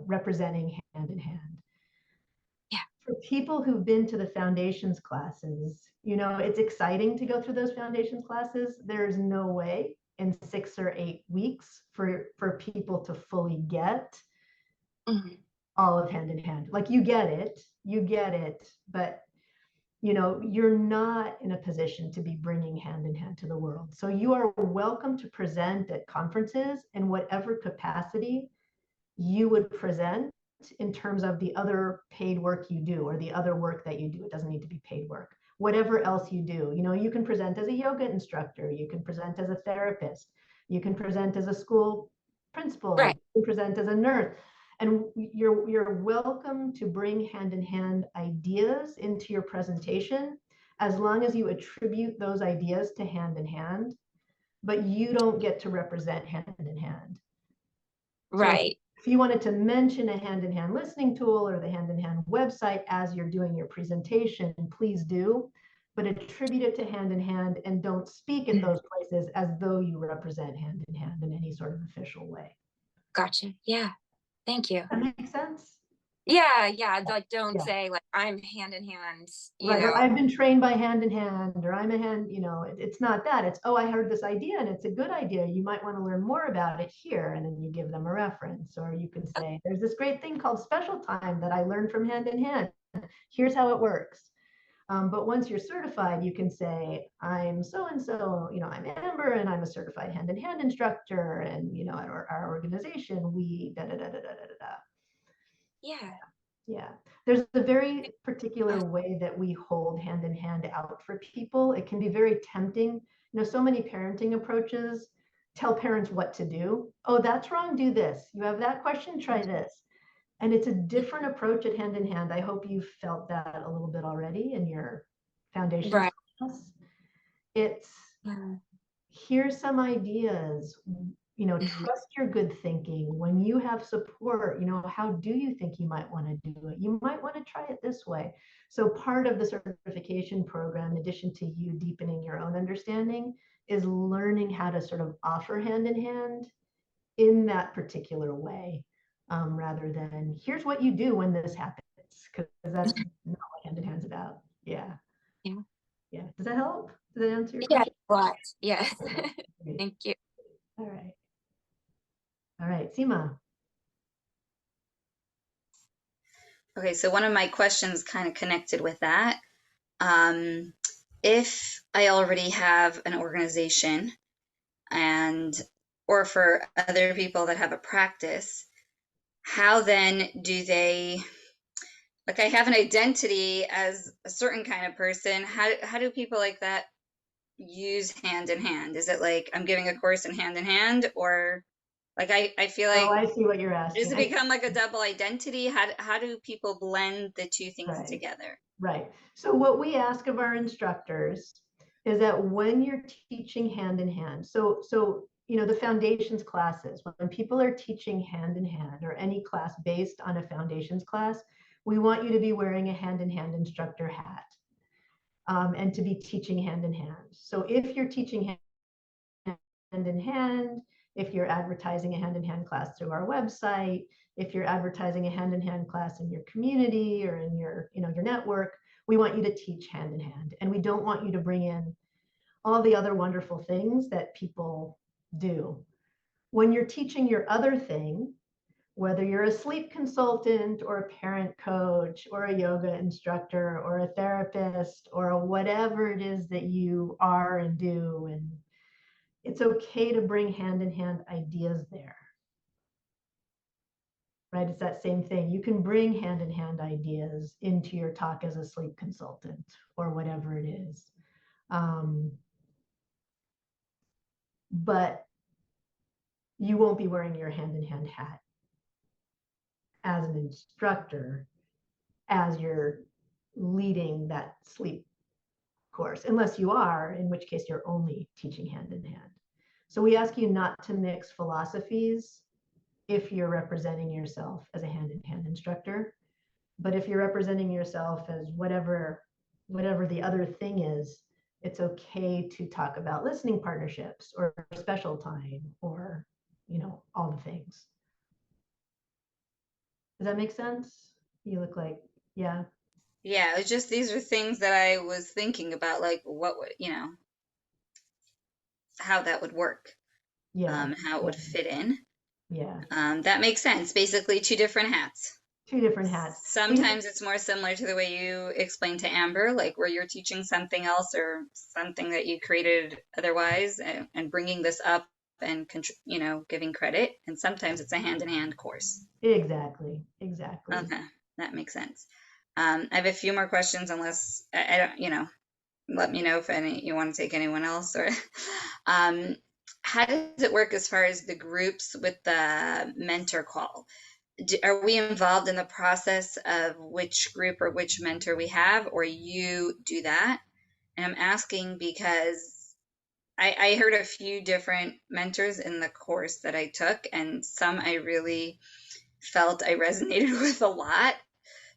representing hand-in-hand. Yeah. For people who've been to the foundations classes, it's exciting to go through those foundations classes. There's no way in 6 or 8 weeks for people to fully get all of hand-in-hand. Like you get it, but you're not in a position to be bringing hand-in-hand to the world. So you are welcome to present at conferences in whatever capacity you would present in terms of the other paid work you do or the other work that you do. It doesn't need to be paid work. Whatever else you do, you can present as a yoga instructor, you can present as a therapist, you can present as a school principal, Right. you can present as a nurse. And you're welcome to bring hand-in-hand ideas into your presentation as long as you attribute those ideas to hand-in-hand, but you don't get to represent hand-in-hand. Right. So if you wanted to mention a hand-in-hand listening tool or the hand-in-hand website as you're doing your presentation, please do, but attribute it to hand-in-hand and don't speak at those places as though you represent hand-in-hand in any sort of official way. Gotcha. Yeah. Thank you. That makes sense? Yeah. Like, don't Yeah. say like I'm hand-in-hand, Right, or I've been trained by hand-in-hand, or I'm a hand, it's not that. It's, oh, I heard this idea and it's a good idea. You might want to learn more about it here. And then you give them a reference. Or you can say, there's this great thing called special time that I learned from hand-in-hand. Here's how it works. But once you're certified, you can say, I'm so-and-so, I'm Amber and I'm a certified hand-in-hand instructor. And, at our organization, we da-da-da-da-da-da-da. Yeah. Yeah, there's a very particular way that we hold hand-in-hand out for people. It can be very tempting. So many parenting approaches tell parents what to do. Oh, that's wrong, do this. You have that question, try this. And it's a different approach at hand-in-hand. I hope you've felt that a little bit already in your foundations Right. class. It's, here's some ideas. Trust your good thinking. When you have support, how do you think you might want to do it? You might want to try it this way. So part of the certification program, in addition to you deepening your own understanding, is learning how to sort of offer hand-in-hand in that particular way, rather than here's what you do when this happens, because that's not what hand-in-hand's about. Yeah. Does that help? Does that answer your question? A lot. Yes. Okay. Thank you. All right, Seema. Okay, so one of my questions kind of connected with that. If I already have an organization or for other people that have a practice, how then do they, like I have an identity as a certain kind of person, how do people like that use hand-in-hand? Is it like I'm giving a course in hand-in-hand, or like I feel like, oh, I see what you're asking. does it become like a double identity? How do people blend the two things together? Right. So what we ask of our instructors is that when you're teaching hand-in-hand, so the foundations classes, when people are teaching hand-in-hand or any class based on a foundations class, we want you to be wearing a hand-in-hand instructor hat, and to be teaching hand-in-hand. So if you're teaching hand-in-hand, if you're advertising a hand-in-hand class through our website, if you're advertising a hand-in-hand class in your community or in your network, we want you to teach hand-in-hand. And we don't want you to bring in all the other wonderful things that people do. When you're teaching your other thing, whether you're a sleep consultant or a parent coach or a yoga instructor or a therapist or whatever it is that you are and do. And it's okay to bring hand in hand ideas there. Right? It's that same thing. You can bring hand in hand ideas into your talk as a sleep consultant or whatever it is. But you won't be wearing your hand in hand hat as an instructor as you're leading that sleep course, unless you are, in which case you're only teaching hand in hand. So we ask you not to mix philosophies if you're representing yourself as a hand in hand instructor. But if you're representing yourself as whatever the other thing is, it's okay to talk about listening partnerships or special time or, all the things. Does that make sense? You look like, yeah. Yeah, it's just these are things that I was thinking about, like what would, how that would work, Yeah. how it would fit in. Yeah. That makes sense. Basically, two different hats. Two different hats. Sometimes it's more similar to the way you explained to Amber, like where you're teaching something else or something that you created otherwise and bringing this up and, giving credit. And sometimes it's a hand-in-hand course. Exactly. Okay, that makes sense. I have a few more questions unless I don't, let me know if you want to take anyone else or how does it work as far as the groups with the mentor call? Are we involved in the process of which group or which mentor we have, or you do that? And I'm asking because I heard a few different mentors in the course that I took, and some I really felt I resonated with a lot.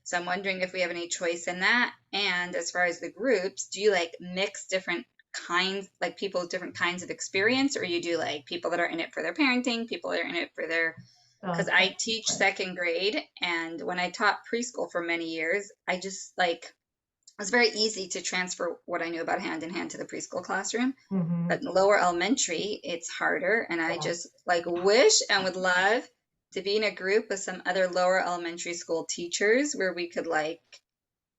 So I'm wondering if we have any choice in that. And as far as the groups, do you like mix different kinds, like people with different kinds of experience, or you do like people that are in it for their parenting, people that are in it for their, because I teach second grade, and when I taught preschool for many years, I just it was very easy to transfer what I knew about hand in hand to the preschool classroom. Mm-hmm. But lower elementary, it's harder. And I just wish and would love to be in a group with some other lower elementary school teachers where we could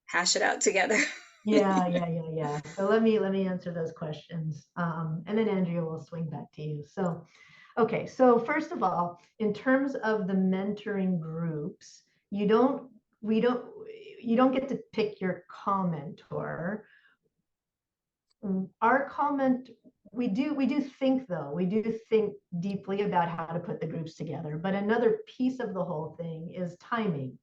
hash it out together. Yeah. So let me answer those questions. And then Andrea will swing back to you. So, okay. So first of all, in terms of the mentoring groups, you don't get to pick your co-mentor. Our comment, we do think though, we do think deeply about how to put the groups together. But another piece of the whole thing is timing.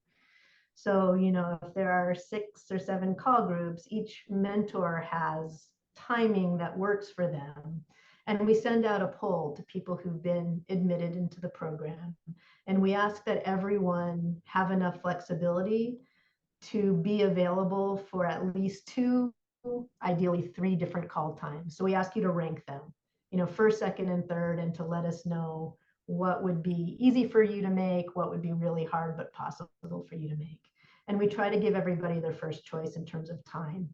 So, if there are 6 or 7 call groups, each mentor has timing that works for them. And we send out a poll to people who've been admitted into the program. And we ask that everyone have enough flexibility to be available for at least 2, ideally 3 different call times. So we ask you to rank them, first, second, and third, and to let us know what would be easy for you to make, what would be really hard but possible for you to make. And we try to give everybody their first choice in terms of time.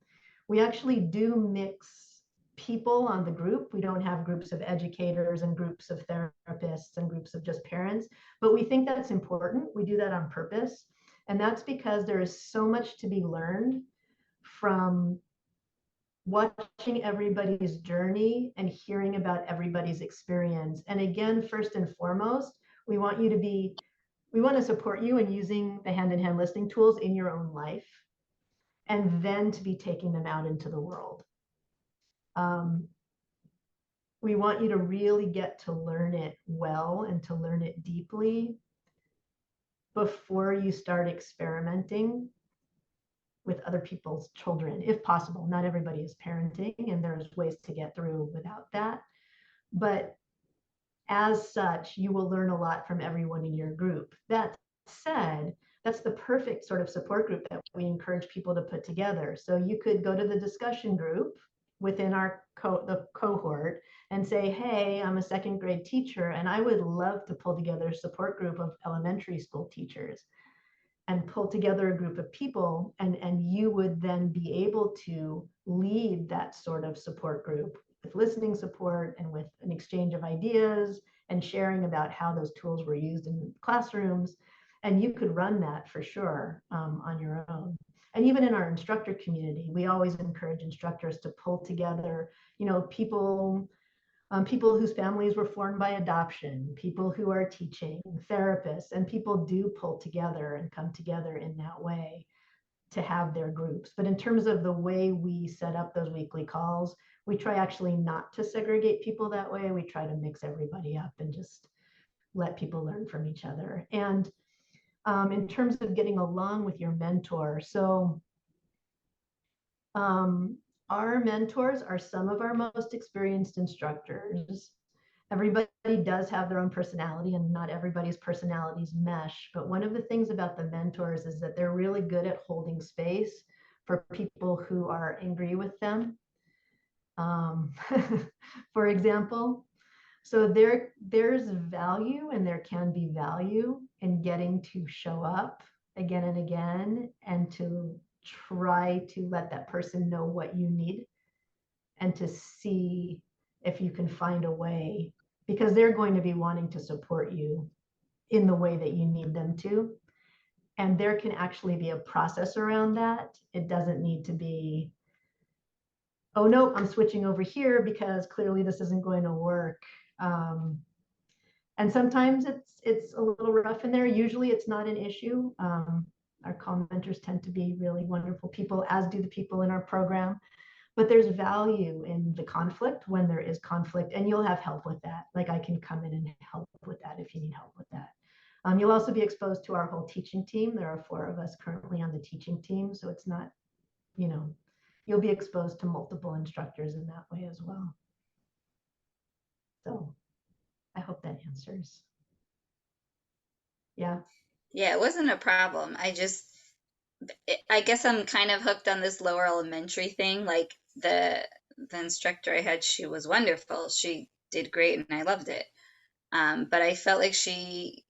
We actually do mix people on the group. We don't have groups of educators and groups of therapists and groups of just parents, but we think that's important. We do that on purpose. And that's because there is so much to be learned from watching everybody's journey and hearing about everybody's experience. And again, first and foremost, we want to support you in using the hand-in-hand listening tools in your own life, and then to be taking them out into the world. We want you to really get to learn it well and to learn it deeply before you start experimenting with other people's children, if possible. Not everybody is parenting, and there's ways to get through without that. But as such, you will learn a lot from everyone in your group. That said, that's the perfect sort of support group that we encourage people to put together. So you could go to the discussion group within our the cohort and say, hey, I'm a second grade teacher, and I would love to pull together a support group of elementary school teachers, and pull together a group of people, and you would then be able to lead that sort of support group with listening support and with an exchange of ideas and sharing about how those tools were used in classrooms. And you could run that for sure on your own. And even in our instructor community, we always encourage instructors to pull together, you know, people whose families were formed by adoption, people who are teaching, therapists, and people do pull together and come together in that way to have their groups. But in terms of the way we set up those weekly calls, we try actually not to segregate people that way. We try to mix everybody up and just let people learn from each other. And in terms of getting along with your mentor, so our mentors are some of our most experienced instructors. Everybody does have their own personality, and not everybody's personalities mesh. But one of the things about the mentors is that they're really good at holding space for people who are angry with them. For example, so there's value, and there can be value in getting to show up again and again and to try to let that person know what you need and to see if you can find a way, because they're going to be wanting to support you in the way that you need them to. And there can actually be a process around that. It doesn't need to be, oh no, I'm switching over here because clearly this isn't going to work. And sometimes it's a little rough in there. Usually it's not an issue. Our commenters tend to be really wonderful people, as do the people in our program. But there's value in the conflict when there is conflict, and you'll have help with that. Like I can come in and help with that if you need help with that. You'll also be exposed to our whole teaching team. There are 4 of us currently on the teaching team, so it's not, you know, you'll be exposed to multiple instructors in that way as well. So I hope that answers. Yeah. Yeah, it wasn't a problem. I guess I'm kind of hooked on this lower elementary thing. Like the instructor I had, she was wonderful. She did great and I loved it. But I felt like she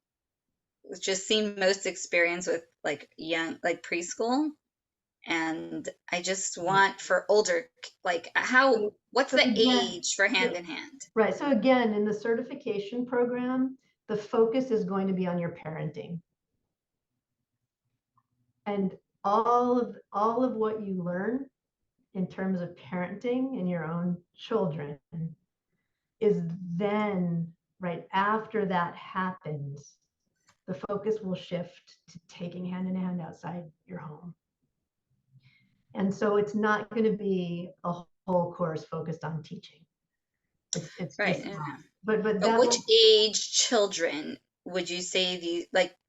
just seemed most experienced with like young, like preschool. And I just want for older, like what's So the again, age for hand in hand? Right. So again, in the certification program, the focus is going to be on your parenting. And all of what you learn in terms of parenting and your own children is then, right after that happens, the focus will shift to taking hand in hand outside your home. And so it's not going to be a whole course focused on teaching. It's Right. just not. But that which will, age children would you say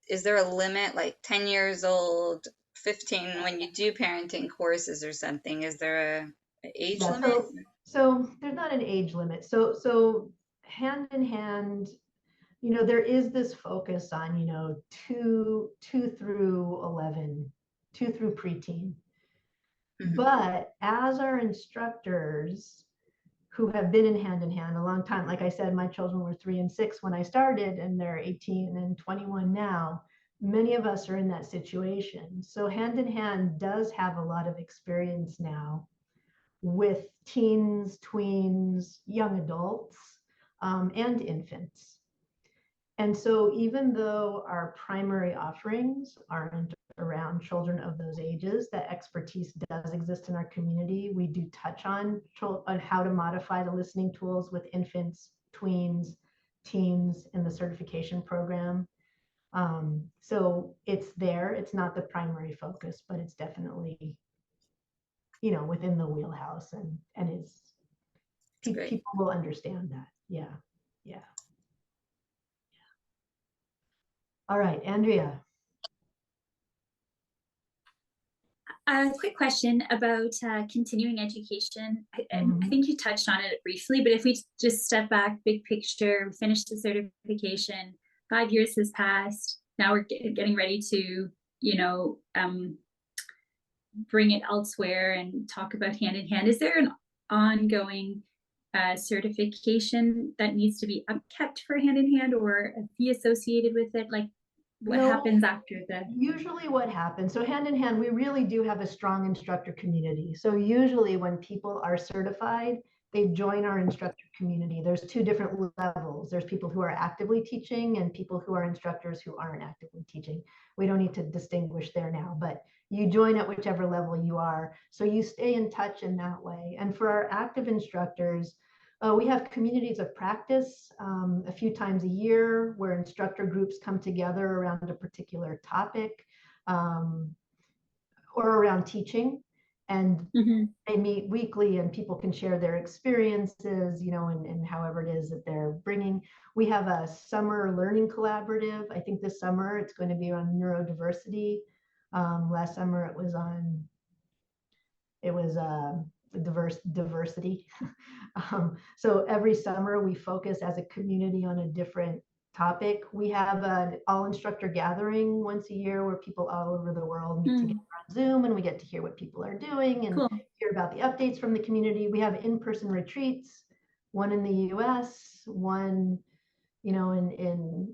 is there a limit, like 10 years old, 15, when you do parenting courses or something? Is there a age limit? So there's not an age limit. So hand in hand, you know, there is this focus on, you know, 2 through 11, 2 through preteen. Mhm. But as our instructors who have been in hand a long time, like I said, my children were 3 and 6 when I started, and they're 18 and 21 now. Many of us are in that situation. So hand in hand does have a lot of experience now with teens, tweens, young adults, and infants. And so even though our primary offerings aren't around children of those ages, that expertise does exist in our community. We do touch on how to modify the listening tools with infants, tweens, teens in the certification program. So it's there. It's not the primary focus, but it's definitely, you know, within the wheelhouse, and is people will understand that. Yeah. All right, Andrea. A quick question about continuing education. I think you touched on it briefly, but if we just step back, big picture, finish the certification, 5 years has passed. Now we're getting ready to, you know, bring it elsewhere and talk about hand in hand. Is there an ongoing certification that needs to be upkept for hand in hand, or a fee associated with it? Like, what happens after that? Usually what happens, so hand in hand, we really do have a strong instructor community. So usually when people are certified, they join our instructor community. There's two different levels. There's people who are actively teaching and people who are instructors who aren't actively teaching. We don't need to distinguish there now, but you join at whichever level you are. So you stay in touch in that way. And for our active instructors, we have communities of practice a few times a year where instructor groups come together around a particular topic or around teaching. And they meet weekly and people can share their experiences, you know, and however it is that they're bringing. We have a summer learning collaborative. I think this summer it's going to be on neurodiversity. Last summer it was diversity. So every summer we focus as a community on a different topic. We have an all instructor gathering once a year where people all over the world meet together on Zoom, and we get to hear what people are doing and hear about the updates from the community. We have in-person retreats, one in the US, one, you know, in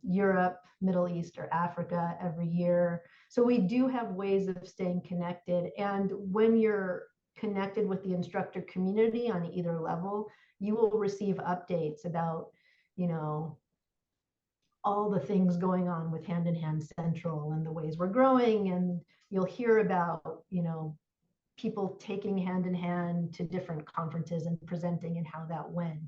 Europe, Middle East, or Africa every year. So we do have ways of staying connected. And when you're connected with the instructor community on either level, you will receive updates about, you know, all the things going on with Hand in Hand Central and the ways we're growing. And you'll hear about, you know, people taking Hand in Hand to different conferences and presenting and how that went.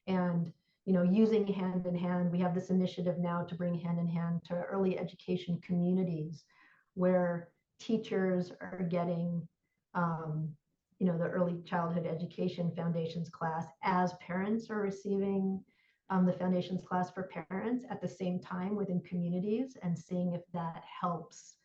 And, you know, using Hand in Hand, we have this initiative now to bring Hand in Hand to early education communities where teachers are getting, you know, the early childhood education foundations class as parents are receiving the foundations class for parents at the same time within communities, and seeing if that helps.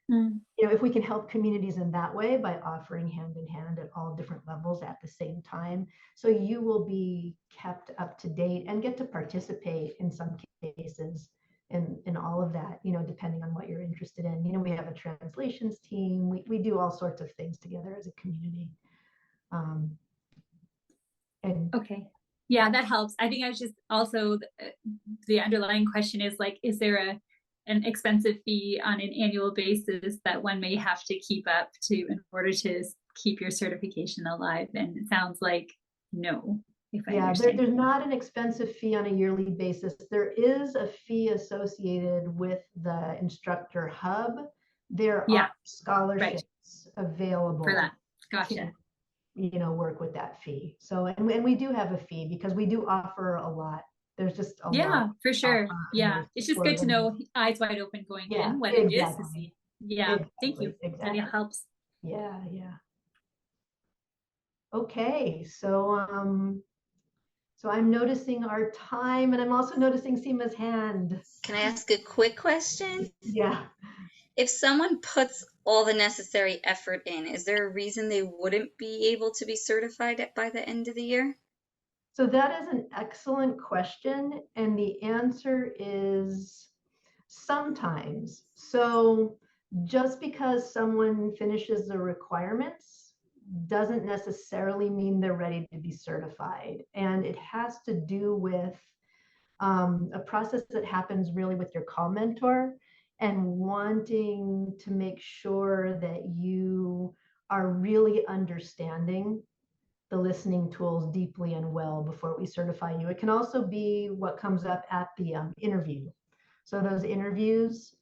You know, if we can help communities in that way by offering Hand in Hand at all different levels at the same time. So you will be kept up to date and get to participate in some cases in all of that, you know, depending on what you're interested in. You know, we have a translations team. We do all sorts of things together as a community. And okay. Yeah, that helps. I think I was just also the underlying question is like, is there an expensive fee on an annual basis that one may have to keep up to in order to keep your certification alive? And it sounds like no. Yeah, there's not an expensive fee on a yearly basis. There is a fee associated with the instructor hub. There are scholarships available for that. Gotcha. To, you know, work with that fee. So, and we do have a fee because we do offer a lot. There's just a lot. Yeah, for sure. Yeah, it's just good to know, eyes wide open going in, what it is to see. Yeah, thank you. That helps. Yeah, yeah. Okay, so so I'm noticing our time, and I'm also noticing Seema's hand. Can I ask a quick question? Yeah. If someone puts all the necessary effort in, is there a reason they wouldn't be able to be certified by the end of the year? So that is an excellent question, and the answer is sometimes. So just because someone finishes the requirements doesn't necessarily mean they're ready to be certified. And it has to do with a process that happens really with your call mentor and wanting to make sure that you are really understanding the listening tools deeply and well before we certify you. It can also be what comes up at the interview. So those interviews,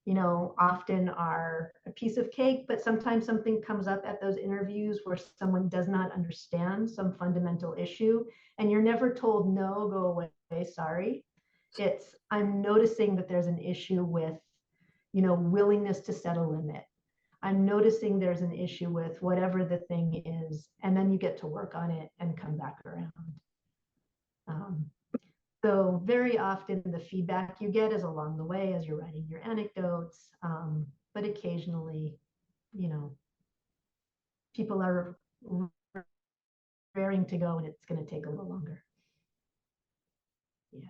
you know, often are a piece of cake, but sometimes something comes up at those interviews where someone does not understand some fundamental issue, and you're never told, no, go away, sorry. It's, I'm noticing that there's an issue with, you know, willingness to set a limit. I'm noticing there's an issue with whatever the thing is, and then you get to work on it and come back around. So very often the feedback you get is along the way as you're writing your anecdotes, but occasionally, you know, people are raring to go and it's going to take a little longer. Yeah.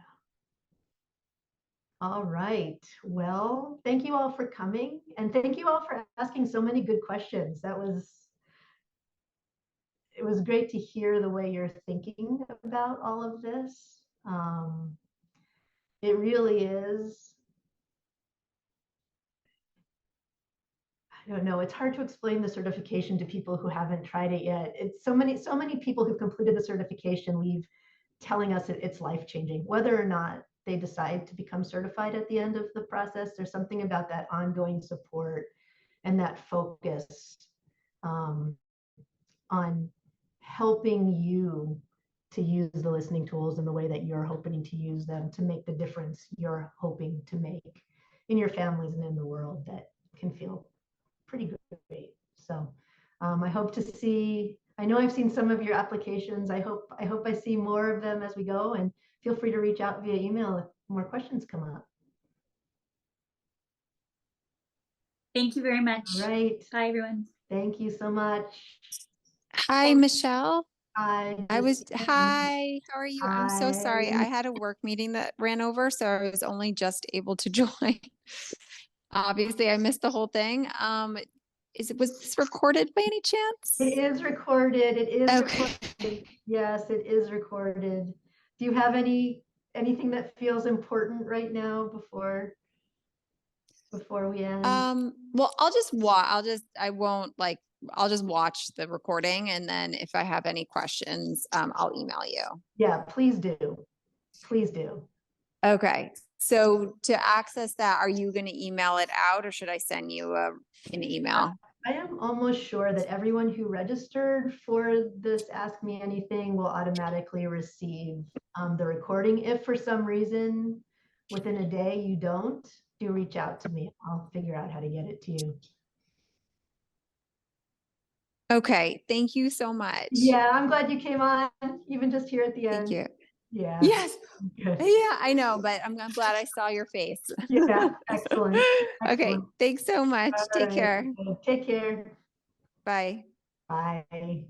All right. Well, thank you all for coming, and thank you all for asking so many good questions. It was great to hear the way you're thinking about all of this. It really is. I don't know, it's hard to explain the certification to people who haven't tried it yet. It's so many people who've completed the certification leave telling us it's life-changing, whether or not they decide to become certified at the end of the process. There's something about that ongoing support and that focus on helping you to use the listening tools in the way that you're hoping to use them to make the difference you're hoping to make in your families and in the world that can feel pretty great. So I hope to see, I know I've seen some of your applications. I hope I see more of them as we go, and feel free to reach out via email if more questions come up. Thank you very much. All right. Bye, everyone. Thank you so much. Hi, Michelle. Hi. Hi, how are you? I'm so sorry. Hi. I had a work meeting that ran over, so I was only just able to join. Obviously, I missed the whole thing. Was this recorded by any chance? It is recorded. It is Okay. recorded. Yes, it is recorded. Do you have anything that feels important right now before we end? Well, I'll just watch the recording, and then if I have any questions, I'll email you. Yeah, please do. Please do. Okay. So to access that, are you going to email it out, or should I send you an email? I am almost sure that everyone who registered for this Ask Me Anything will automatically receive the recording. If for some reason within a day you don't, do reach out to me. I'll figure out how to get it to you. Okay. Thank you so much. Yeah, I'm glad you came on, even just here at the end. Thank you. Yeah. Yes. Good. Yeah, I know, but I'm glad I saw your face. Yeah, excellent. Okay. Excellent. Thanks so much. All Take right. care. Take care. Bye. Bye.